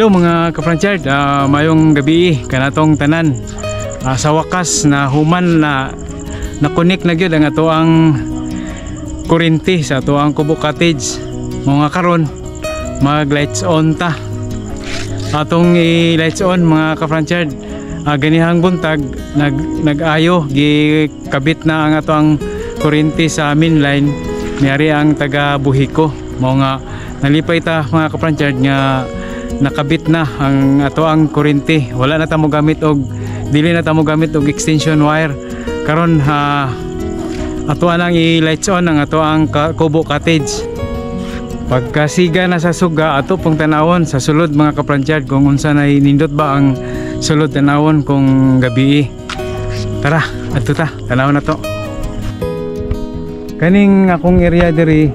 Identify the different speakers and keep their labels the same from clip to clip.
Speaker 1: Hello mga ka-Franchard, mayong gabi kanatong tanan. Sa wakas na human na nakunik na gyud ang ato ang kuryente sa ato ang Kubo Cottage. Mga karon mag lights on ta. Atong i-lights on mga ka-Franchard. Ganihang buntag nag-ayo gikabit na ang ato ang kuryente sa main line. Niyari ang taga Buhiko. Mga nalipay ta mga ka-Franchard nga nakabit na ang ato ang kuryente. Wala na ta mo gamit og dili na ta mo gamit og extension wire. Karon ato nang i-lights on ang ato ang Kubo Cottage. Pagkasiga na sa suga ato pong tanawon sa sulod mga ka-Franchard kung unsa na nindot ba ang sulod tanawon kung gabi. Tara, adto ta, tanawon na to. Kaning akong area diri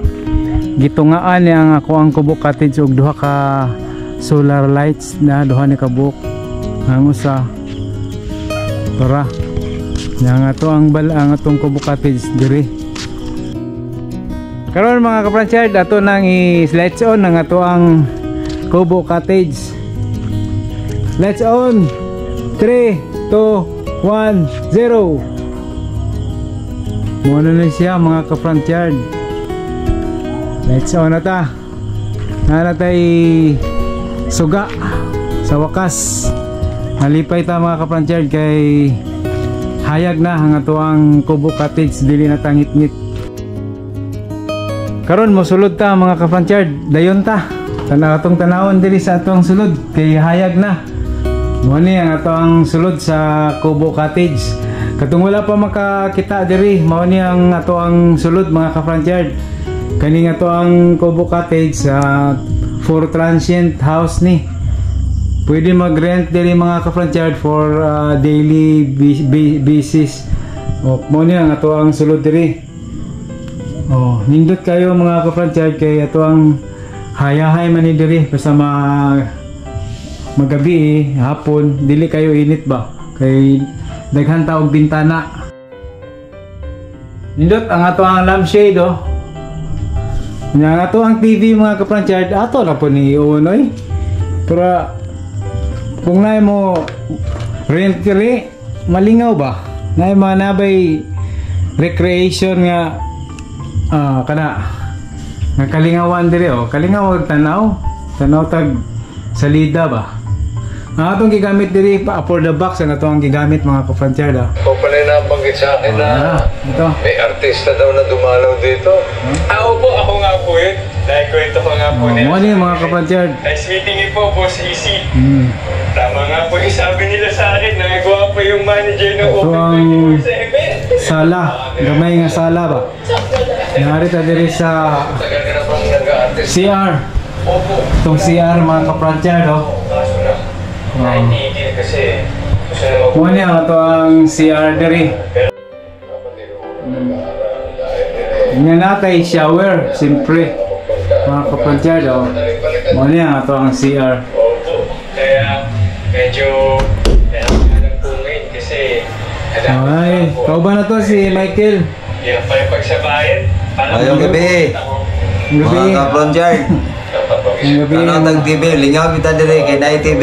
Speaker 1: gitungaan ni ang ako ang Kubo Cottage og duha ka solar lights na duha ni kabuk ang usa para yang ato ang atong Kubo Cottage diri. Karon mga ka-Franchard ato nang i-lights on ang ato ang Kubo Cottage. Lights on. 3, 2, 1, 0. Muna na siya mga ka-Franchard. Lights on na ta. Nanatay suga sa wakas. Halipay ta mga ka-Franchard kay hayag na ang ato ang Kubo Cottage dili na tangit-ngit. Karon mo sulod ta mga ka-Franchard, dayon ta. Atong tanawon diri sa atong sulod kay hayag na. Mo ni ang ato ang sulod sa Kubo Cottage. Katong wala pa makakita diri, mao ni ang ato ang sulod mga ka-Franchard. Kani ato ang Kubo Cottage for transient house ni. Pwede mag-rent diri mga ka-Franchard for daily basis. Mo ni ang ato ang sulod diri. Nindot kayo mga ka-Franchard kay ato ang hayahay man ni diri basta magabi hapon dili kayo init ba kay daghan ta og bintana. Nindot ang ato ang lampshade Yang ato ang TV mga ka-Franchard ato na po ni unoy. Pero kung naay mo rent diri malingaw ba? Naay mga nabay recreation nga kana kalingawan diri kalingaw tanaw tag salida ba. Ang atong gigamit diri pa for the box ang atong gigamit mga ka-Franchard
Speaker 2: pala nabanggit sa akin na
Speaker 1: ito.
Speaker 2: May artista daw na dumalaw dito.
Speaker 3: Opo, ako nga po yun. Dahil kwento ko nga po nila.
Speaker 1: Ano mga ka-Franchard?
Speaker 3: Nice meeting you po, Boss Easy. Tama nga po yung sabi nila sa akin. Nangagawa po yung manager ng Open 24/7.
Speaker 1: Sala, gamay nga sala ba? Narita diri sa CR.
Speaker 3: Opo.
Speaker 1: Itong CR mga ka-Franchard
Speaker 3: kasi
Speaker 1: Kuha niya ito ang CR diri. Nga natay shower, siyempre mga ka-Franchard Kuha niya ito ang CR.
Speaker 3: Kaya medyo po ngayon kasi
Speaker 1: ay, kau ba na to si Michael?
Speaker 3: yung pagsabayan.
Speaker 2: Ayong gabi mga ka-Franchard. Kanatang TV, lingaw kita diri kay Day TV.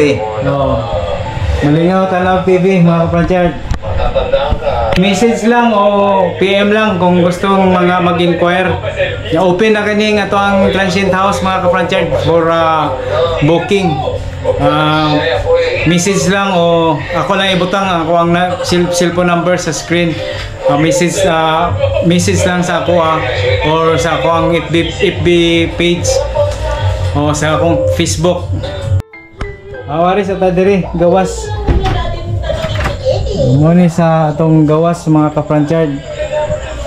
Speaker 1: Malingaw tanaw TV mga ka-Franchard. Message lang o PM lang kung gustong mga mag-inquire. Open na kaning ato ang transient house mga ka-Franchard for booking. Message lang o ako lang ibutang ako ang cellphone number sa screen. Message lang sa ako or sa ako ang FB page o sa akong Facebook. Awari sa tadiri gawas. Muni sa atong gawas mga ka-Franchard.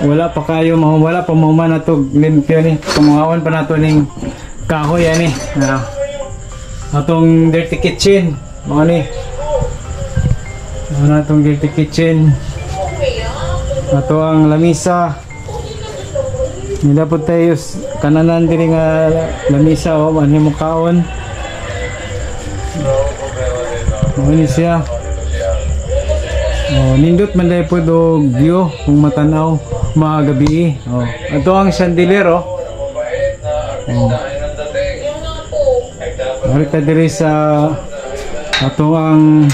Speaker 1: Wala pa kayo wala pa mahuman na to limpyo ni. Kumuhaon pa nato ning kahoy ani. Atong dirty kitchen. Muni. Ano atong dirty kitchen. Ato ang lamisa. Nila po tayo kananan diri nga lamisa anhi mo kaon. Muni siya. Nindot man dahil po do view kung matanaw mga gabi. Ito ang chandelier Arita diri sa ato ang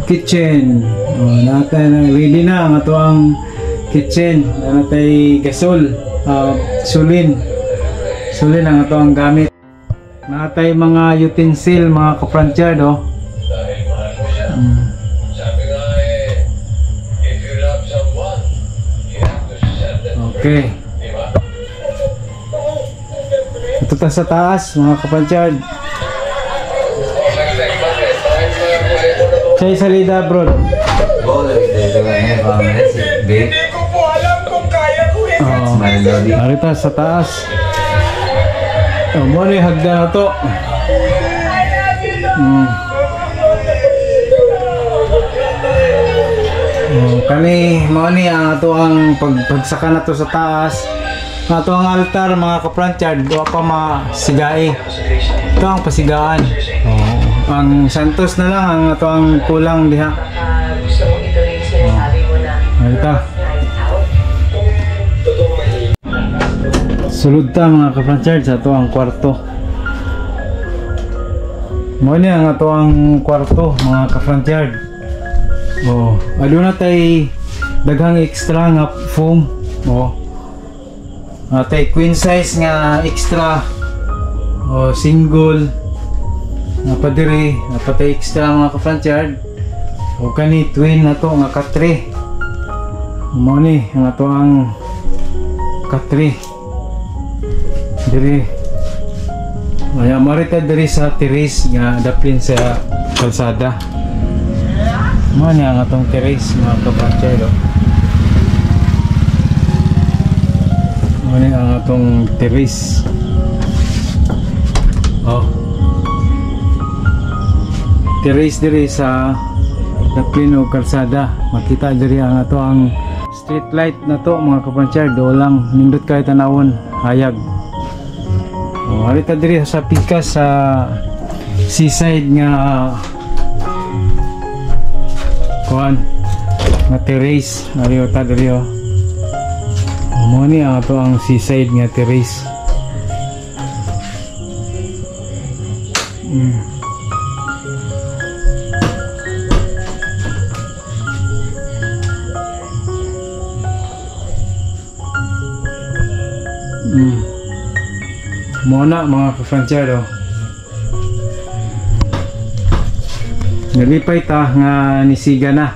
Speaker 1: kitchen. Natay na ready na ang ato ang kitchen. Natay gasol, sulin ang ato ang gamit. Natay mga utensil, mga kapranchard, oh. Okay. Ito ta sa taas, mga kapranchard. Chay salida, bro.
Speaker 3: Hindi ko po alam kung kaya ko
Speaker 1: Arita sa taas. Mo ni hagdan na to. Kani mo ni ang ato ang pagsaka na to sa taas. Ato ang altar, mga kapranchard, wa pa masigai. Ito ang pasigaan. Ang santos na lang ang ato ang kulang diha.
Speaker 4: Gusto mong ituloy yung sinasabi mo na
Speaker 1: Arita.
Speaker 4: out?
Speaker 1: Sulod ta, mga kapranchard, sa ato ang kwarto. Mo ni ang ato ang kwarto, mga kapranchard. Alo na tay daghang extra nga foam. Tay queen size nga extra. Single. Napadiri, napatay extra, mga kapranchard. Kani twin na to nga katre. Mo ni ang ato ang katre. Diri. Maya marita diri sa terrace nga daplin sa kalsada. Mo ni ang atong terrace, mga kapranchard. Mo ni ang atong terrace. Terrace diri sa daplin o kalsada. Makita diri ang ato ang street light na to, mga kapranchard. Walang nindot kay tanawon, hayag. Harita diri sa pikas sa seaside nga kuan nga terrace. Ariyo ta diri mo ni ang ato ang seaside nga terrace. Muna, mga kapranchard, nalipay ta nga nisiga na.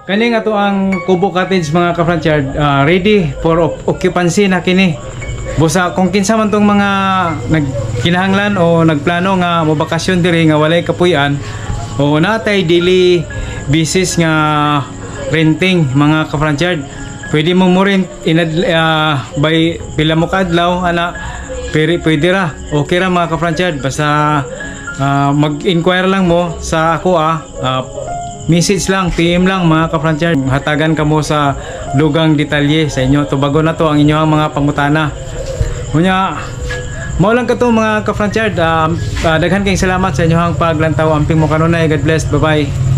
Speaker 1: Kani nga to ang Kubo Cottage, mga kapranchard, ready for occupancy na kini. Busa kung kinsa man tong mga nagkinahanglan o nagplano nga mobakasyon diri nga walay kapuy-an o natay daily basis nga renting, mga kapranchard. Pwede mo rent by pila mo kadlaw ana, pwede ra, okay ra, mga kapranchard. Basta mag-inquire lang mo sa ako, message lang, PM lang, mga kapranchard. Hatagan ka mo sa lugang detalye sa inyo. Tubago na to ang inyong mga pangutana. Kunya mao lang kato, mga kapranchard. Daghan kayong salamat sa inyong paglantaw. Amping mo kanunay. God bless. Bye bye.